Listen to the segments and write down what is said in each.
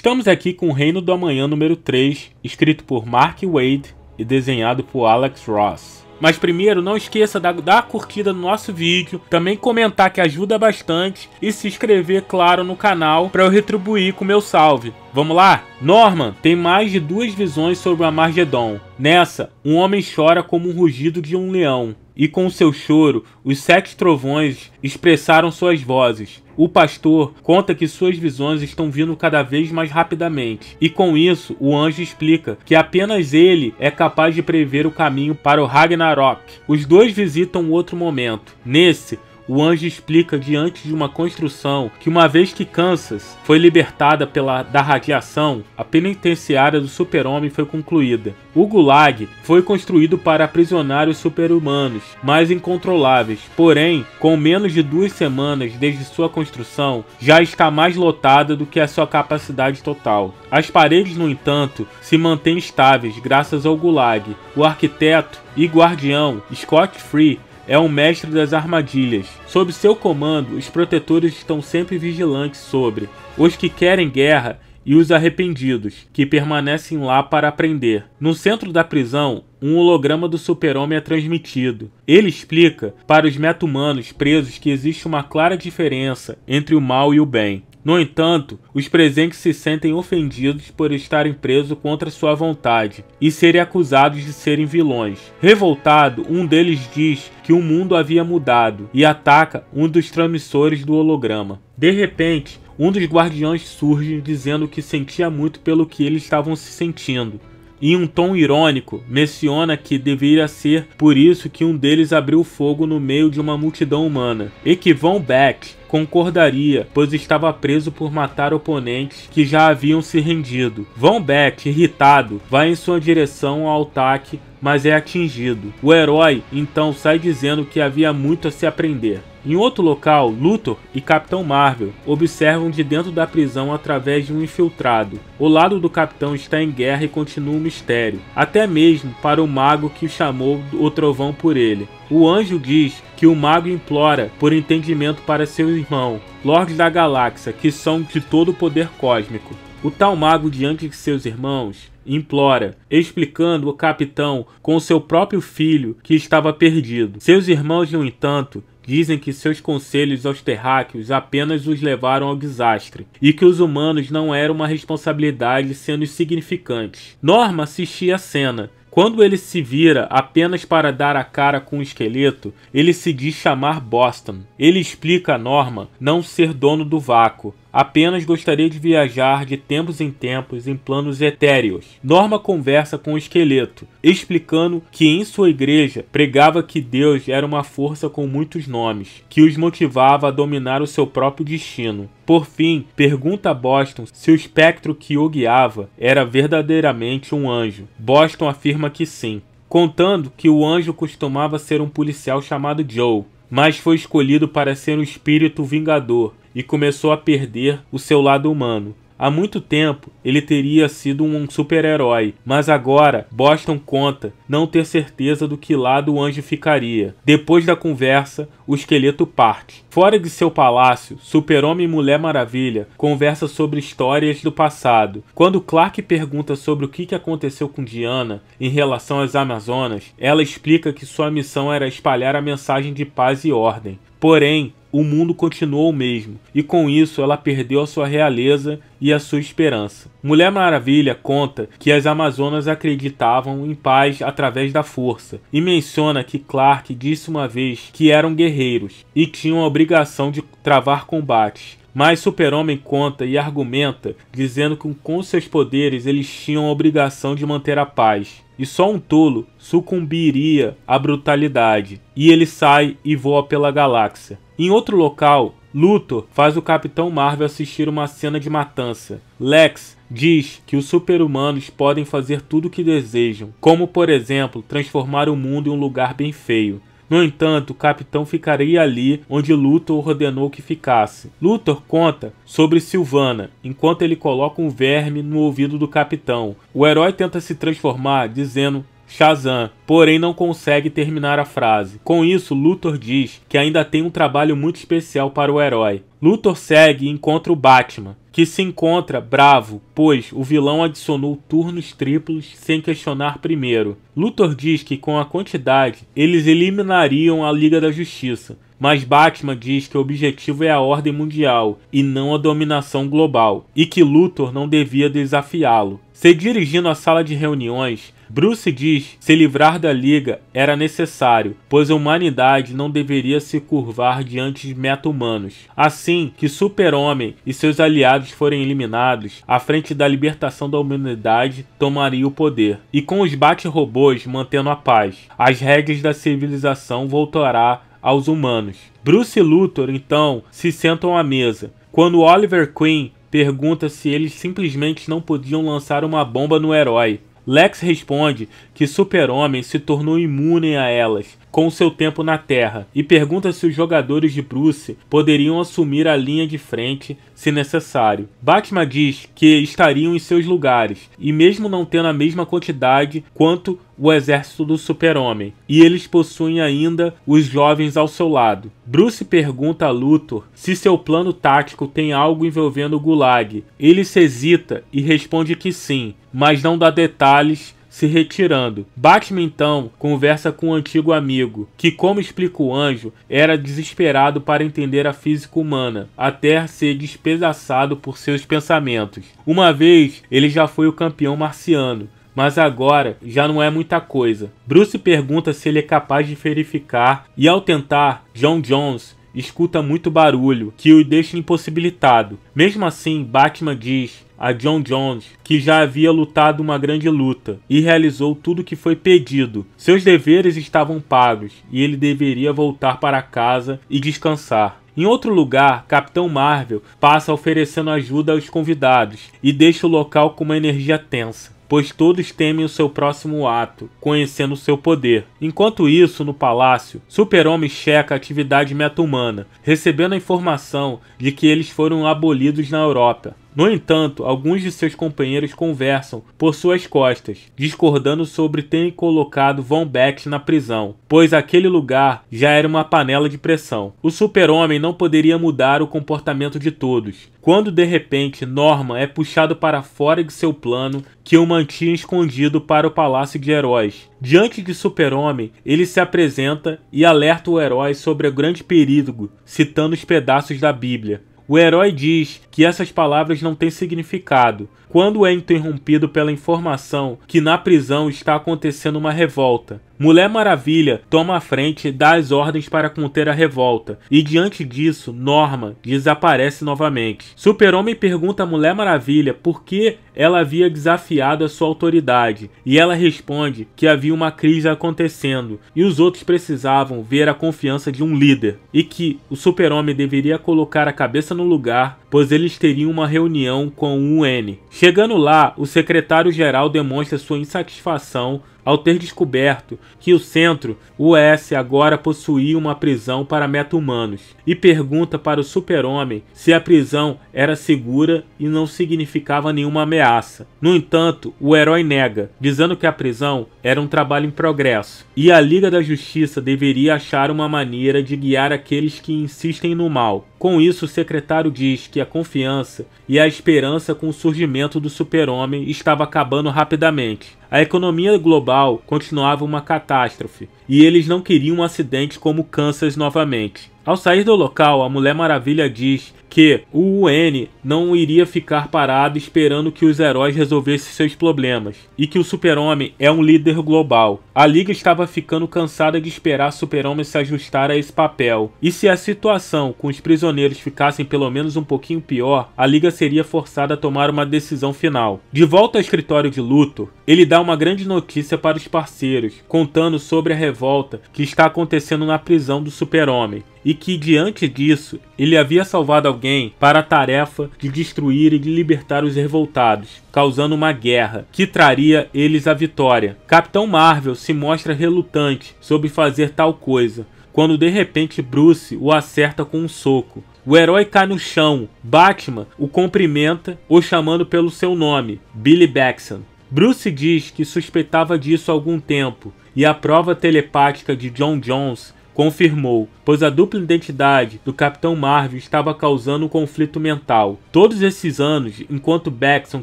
Estamos aqui com o Reino do Amanhã número 3, escrito por Mark Waid e desenhado por Alex Ross. Mas primeiro, não esqueça de dar a curtida no nosso vídeo, também comentar que ajuda bastante e se inscrever, claro, no canal para eu retribuir com meu salve. Vamos lá? Norman tem mais de 2 visões sobre o Armagedon. Nessa, um homem chora como um rugido de um leão. E com seu choro, os 7 trovões expressaram suas vozes. O pastor conta que suas visões estão vindo cada vez mais rapidamente. E com isso, o anjo explica que apenas ele é capaz de prever o caminho para o Ragnarok. Os dois visitam outro momento. Nesse, o anjo explica diante de uma construção que uma vez que Kansas foi libertada da radiação, a penitenciária do super-homem foi concluída. O Gulag foi construído para aprisionar os super-humanos mais incontroláveis, porém, com menos de 2 semanas desde sua construção, já está mais lotada do que a sua capacidade total. As paredes, no entanto, se mantêm estáveis graças ao Gulag. O arquiteto e guardião Scott Free é um mestre das armadilhas. Sob seu comando, os protetores estão sempre vigilantes sobre os que querem guerra e os arrependidos, que permanecem lá para aprender. No centro da prisão, um holograma do super-homem é transmitido. Ele explica para os meta-humanos presos que existe uma clara diferença entre o mal e o bem. No entanto, os presentes se sentem ofendidos por estarem presos contra sua vontade e serem acusados de serem vilões. Revoltado, um deles diz que o mundo havia mudado e ataca um dos transmissores do holograma. De repente, um dos guardiões surge dizendo que sentia muito pelo que eles estavam se sentindo. Em um tom irônico, menciona que deveria ser por isso que um deles abriu fogo no meio de uma multidão humana, e que Von Beck concordaria, pois estava preso por matar oponentes que já haviam se rendido. Von Beck, irritado, vai em sua direção ao ataque, mas é atingido. O herói então sai dizendo que havia muito a se aprender. Em outro local, Luthor e Capitão Marvel observam de dentro da prisão através de um infiltrado. O lado do Capitão está em guerra e continua um mistério, até mesmo para o mago que chamou o trovão por ele. O anjo diz que o mago implora por entendimento para seu irmão, Lordes da Galáxia, que são de todo o poder cósmico. O tal mago, diante de seus irmãos, implora, explicando o capitão com seu próprio filho que estava perdido. Seus irmãos, no entanto, dizem que seus conselhos aos terráqueos apenas os levaram ao desastre, e que os humanos não eram uma responsabilidade sendo insignificantes. Norma assistia a cena. Quando ele se vira apenas para dar a cara com o esqueleto, ele se diz chamar Boston. Ele explica a Norma não ser dono do vácuo, apenas gostaria de viajar de tempos em tempos em planos etéreos. Norma conversa com o esqueleto, explicando que em sua igreja pregava que Deus era uma força com muitos nomes, que os motivava a dominar o seu próprio destino. Por fim, pergunta a Boston se o espectro que o guiava era verdadeiramente um anjo. Boston afirma que sim, contando que o anjo costumava ser um policial chamado Joe, mas foi escolhido para ser um espírito vingador e começou a perder o seu lado humano. Há muito tempo ele teria sido um super-herói, mas agora Boston conta não ter certeza do que lado o anjo ficaria. Depois da conversa, o esqueleto parte. Fora de seu palácio, Super-Homem e Mulher Maravilha conversam sobre histórias do passado. Quando Clark pergunta sobre o que aconteceu com Diana em relação às Amazonas, ela explica que sua missão era espalhar a mensagem de paz e ordem. Porém, o mundo continuou o mesmo, e com isso ela perdeu a sua realeza e a sua esperança. Mulher Maravilha conta que as Amazonas acreditavam em paz através da força, e menciona que Clark disse uma vez que eram guerreiros e tinham a obrigação de travar combates. Mas Super-Homem conta e argumenta, dizendo que com seus poderes eles tinham a obrigação de manter a paz. E só um tolo sucumbiria à brutalidade. E ele sai e voa pela galáxia. Em outro local, Luthor faz o Capitão Marvel assistir uma cena de matança. Lex diz que os super-humanos podem fazer tudo o que desejam, como por exemplo, transformar o mundo em um lugar bem feio. No entanto, o Capitão ficaria ali onde Luthor ordenou que ficasse. Luthor conta sobre Sylvana, enquanto ele coloca um verme no ouvido do Capitão. O herói tenta se transformar, dizendo Shazam, porém não consegue terminar a frase. Com isso, Luthor diz que ainda tem um trabalho muito especial para o herói. Luthor segue e encontra o Batman, que se encontra bravo, pois o vilão adicionou turnos triplos sem questionar primeiro. Luthor diz que com a quantidade, eles eliminariam a Liga da Justiça, mas Batman diz que o objetivo é a ordem mundial e não a dominação global, e que Luthor não devia desafiá-lo. Se dirigindo à sala de reuniões, Bruce diz se livrar da Liga era necessário, pois a humanidade não deveria se curvar diante de meta-humanos. Assim que Super-Homem e seus aliados forem eliminados, a frente da libertação da humanidade tomaria o poder. E com os Bat-robôs mantendo a paz, as regras da civilização voltará aos humanos. Bruce e Luthor, então, se sentam à mesa, quando Oliver Queen pergunta se eles simplesmente não podiam lançar uma bomba no herói. Lex responde que Super-Homem se tornou imune a elas com seu tempo na Terra e pergunta se os jogadores de Bruce poderiam assumir a linha de frente se necessário. Batman diz que estariam em seus lugares e mesmo não tendo a mesma quantidade quanto o exército do Super-Homem, e eles possuem ainda os jovens ao seu lado. Bruce pergunta a Luthor se seu plano tático tem algo envolvendo o Gulag. Ele se hesita e responde que sim, mas não dá detalhes, se retirando. Batman então conversa com um antigo amigo, que, como explica o Anjo, era desesperado para entender a física humana, até ser despedaçado por seus pensamentos. Uma vez ele já foi o campeão marciano, mas agora já não é muita coisa. Bruce pergunta se ele é capaz de verificar, e ao tentar, John Jones escuta muito barulho, que o deixa impossibilitado. Mesmo assim, Batman diz a John Jones que já havia lutado uma grande luta e realizou tudo o que foi pedido. Seus deveres estavam pagos e ele deveria voltar para casa e descansar. Em outro lugar, Capitão Marvel passa oferecendo ajuda aos convidados e deixa o local com uma energia tensa, pois todos temem o seu próximo ato, conhecendo seu poder. Enquanto isso, no palácio, Super-Homem checa a atividade meta-humana, recebendo a informação de que eles foram abolidos na Europa. No entanto, alguns de seus companheiros conversam por suas costas, discordando sobre terem colocado Von Beck na prisão, pois aquele lugar já era uma panela de pressão. O Super-Homem não poderia mudar o comportamento de todos, quando de repente Norman é puxado para fora de seu plano que o mantinha escondido para o Palácio de Heróis. Diante de Super-Homem, ele se apresenta e alerta o herói sobre o grande perigo, citando os pedaços da Bíblia. O herói diz que essas palavras não têm significado, quando é interrompido pela informação que na prisão está acontecendo uma revolta. Mulher Maravilha toma a frente e dá as ordens para conter a revolta, e diante disso, Norman desaparece novamente. Super-Homem pergunta a Mulher Maravilha por que ela havia desafiado a sua autoridade, e ela responde que havia uma crise acontecendo, e os outros precisavam ver a confiança de um líder, e que o Super-Homem deveria colocar a cabeça no lugar, pois eles teriam uma reunião com o UN. Chegando lá, o secretário-geral demonstra sua insatisfação ao ter descoberto que o Centro, o US, agora possuía uma prisão para meta-humanos, e pergunta para o Super-Homem se a prisão era segura e não significava nenhuma ameaça. No entanto, o herói nega, dizendo que a prisão era um trabalho em progresso, e a Liga da Justiça deveria achar uma maneira de guiar aqueles que insistem no mal. Com isso, o secretário diz que a confiança e a esperança com o surgimento do Super-Homem estava acabando rapidamente. A economia global continuava uma catástrofe, e eles não queriam um acidente como Kansas novamente. Ao sair do local, a Mulher Maravilha diz que o UN não iria ficar parado esperando que os heróis resolvessem seus problemas, e que o Super-Homem é um líder global. A Liga estava ficando cansada de esperar Super-Homem se ajustar a esse papel, e se a situação com os prisioneiros ficassem pelo menos um pouquinho pior, a Liga seria forçada a tomar uma decisão final. De volta ao escritório de Luthor, ele dá uma grande notícia para os parceiros, contando sobre a revolta que está acontecendo na prisão do Super-Homem, e que diante disso, ele havia salvado alguém para a tarefa de destruir e de libertar os revoltados, causando uma guerra que traria eles a vitória. Capitão Marvel se mostra relutante sobre fazer tal coisa, quando de repente Bruce o acerta com um soco. O herói cai no chão, Batman o cumprimenta, o chamando pelo seu nome, Billy Batson. Bruce diz que suspeitava disso há algum tempo, e a prova telepática de John Jones confirmou, pois a dupla identidade do Capitão Marvel estava causando um conflito mental. Todos esses anos, enquanto Baxton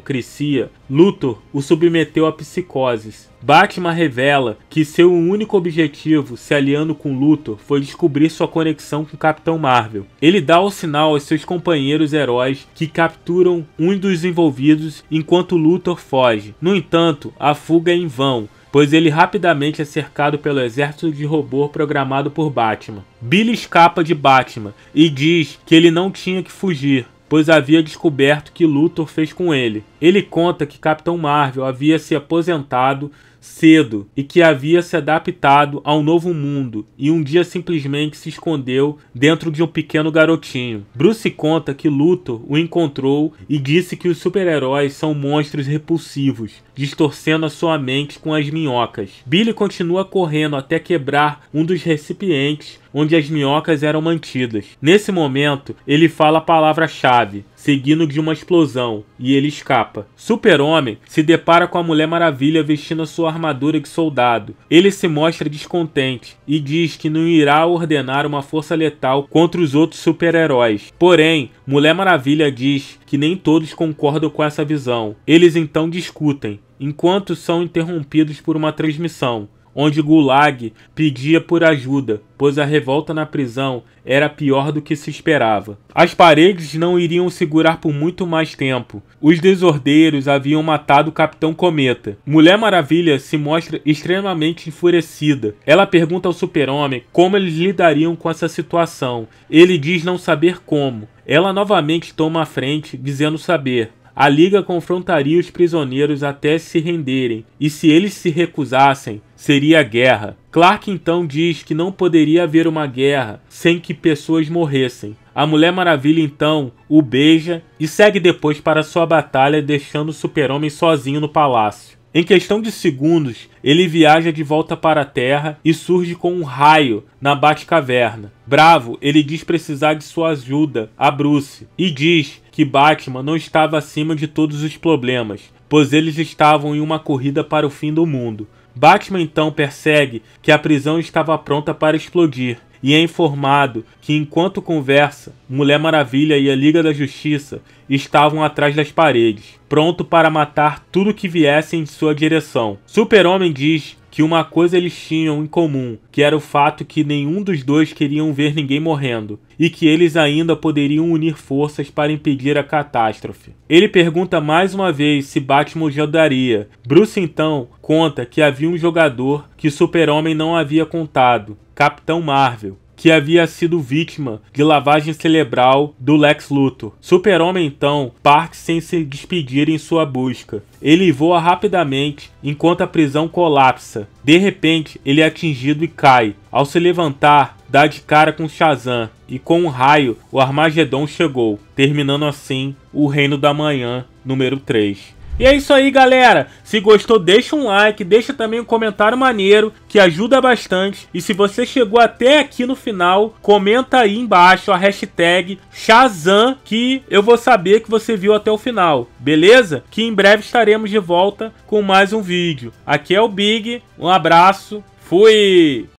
crescia, Luthor o submeteu a psicoses. Batman revela que seu único objetivo, se aliando com Luthor, foi descobrir sua conexão com o Capitão Marvel. Ele dá o sinal aos seus companheiros heróis que capturam um dos envolvidos enquanto Luthor foge. No entanto, a fuga é em vão, pois ele rapidamente é cercado pelo exército de robô programado por Batman. Billy escapa de Batman e diz que ele não tinha que fugir, pois havia descoberto que Luthor fez com ele. Ele conta que Capitão Marvel havia se aposentado cedo e que havia se adaptado ao novo mundo e um dia simplesmente se escondeu dentro de um pequeno garotinho. Bruce conta que Luthor o encontrou e disse que os super-heróis são monstros repulsivos, distorcendo a sua mente com as minhocas. Billy continua correndo até quebrar um dos recipientes onde as minhocas eram mantidas. Nesse momento, ele fala a palavra-chave, seguindo de uma explosão, e ele escapa. Super-Homem se depara com a Mulher Maravilha vestindo a sua armadura de soldado. Ele se mostra descontente e diz que não irá ordenar uma força letal contra os outros super-heróis. Porém, Mulher Maravilha diz que nem todos concordam com essa visão. Eles então discutem, enquanto são interrompidos por uma transmissão, onde Gulag pedia por ajuda, pois a revolta na prisão era pior do que se esperava. As paredes não iriam segurar por muito mais tempo. Os desordeiros haviam matado o Capitão Cometa. Mulher Maravilha se mostra extremamente enfurecida. Ela pergunta ao Super-Homem como eles lidariam com essa situação. Ele diz não saber como. Ela novamente toma a frente, dizendo saber. A Liga confrontaria os prisioneiros até se renderem, e se eles se recusassem, seria guerra. Clark então diz que não poderia haver uma guerra sem que pessoas morressem. A Mulher Maravilha então o beija e segue depois para sua batalha, deixando o Super-Homem sozinho no palácio. Em questão de segundos, ele viaja de volta para a Terra e surge com um raio na Batcaverna. Bravo, ele diz precisar de sua ajuda a Bruce e diz que Batman não estava acima de todos os problemas, pois eles estavam em uma corrida para o fim do mundo. Batman então percebe que a prisão estava pronta para explodir e é informado que enquanto conversa, Mulher Maravilha e a Liga da Justiça estavam atrás das paredes, pronto para matar tudo que viesse em sua direção. Super-Homem diz que uma coisa eles tinham em comum, que era o fato que nenhum dos dois queriam ver ninguém morrendo, e que eles ainda poderiam unir forças para impedir a catástrofe. Ele pergunta mais uma vez se Batman ajudaria. Bruce então conta que havia um jogador que Super-Homem não havia contado, Capitão Marvel, que havia sido vítima de lavagem cerebral do Lex Luthor. Super-Homem então parte sem se despedir em sua busca. Ele voa rapidamente enquanto a prisão colapsa. De repente, ele é atingido e cai. Ao se levantar, dá de cara com Shazam e com um raio, o Armagedon chegou, terminando assim o Reino da Manhã, número 3. E é isso aí, galera. Se gostou, deixa um like, deixa também um comentário maneiro, que ajuda bastante. E se você chegou até aqui no final, comenta aí embaixo a hashtag Shazam, que eu vou saber que você viu até o final, beleza? Que em breve estaremos de volta com mais um vídeo. Aqui é o Big, um abraço, fui!